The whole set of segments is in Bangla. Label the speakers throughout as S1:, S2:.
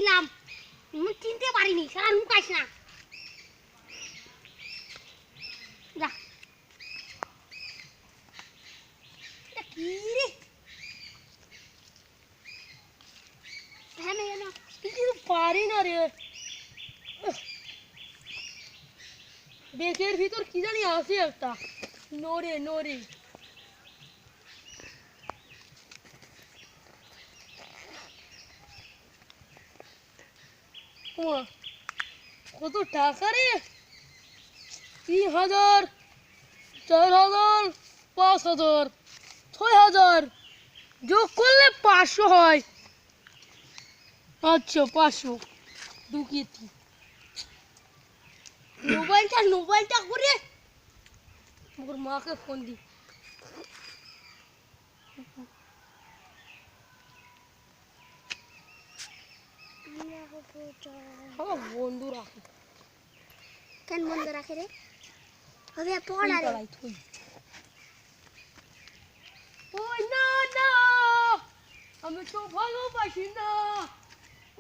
S1: নাম চিনতে পারিনি সারা লুকাইস না যা কি রে হ্যাঁ না কিন্তু পারি না রে বেকের ভিতর কি জানি আছে একটা নড়ে নড়ে কত টাকা রে ৩,০০০ ৪,০০০ ৫,০০০ ৬,০০০ যোগ করলে ৫০০ হয় আচ্ছা ৫০০ ঢুকিয়েছি মোবাইলটা করে ওর মাকে ফোন দি বন্ধু রাখে কেন বন্ধু রাখে রে হবে পড়া রে ওই না না আমি তো ভালোবাসি না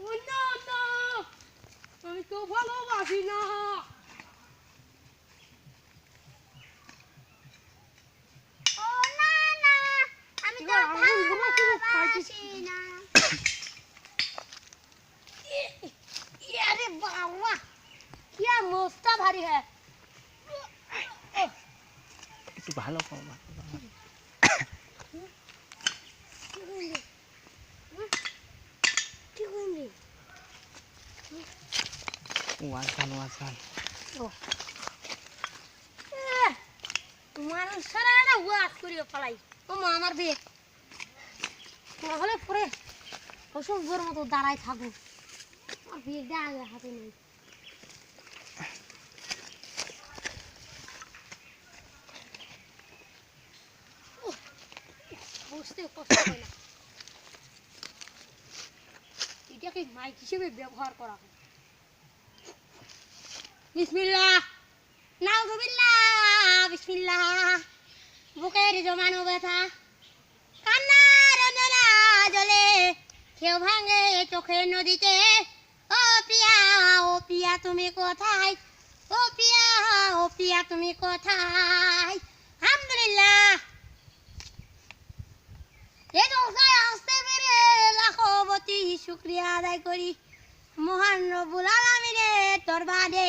S1: ওই না না আমি তো ভালোবাসি না ও না না আমি তো ভালোবাসি না अरे बाबा क्या मोस्ता भारी है
S2: একটু ভালো পাবো ওয়াসান
S1: মানুষ সারা না ওয়াজ করিও পালাই ও মা আমার বে তাহলে পরে অসংখ্যর মতো দাঁড়ায় থাকো আর বেগটা আগে হাতে নেই বসতে কষ্ট হয় না এটাকে মাইক হিসেবে ব্যবহার করা হয় বিসমিল্লাহ নাউযুবিল্লাহ বিসমিল্লাহ বুকের জমানো ব্যথা কান্নার রঞ্জনা জলে কেউ ভাঙে চোখের নদীতে ও প্রিয়া তুমি কোথায় ও প্রিয়া তুমি কোথায় আলহামদুলিল্লাহ এই দোকায় আসতে পেরে লাখো কোটি শুকরিয়া আদায় করি মহান রব্বুল আলামিনের দরবারে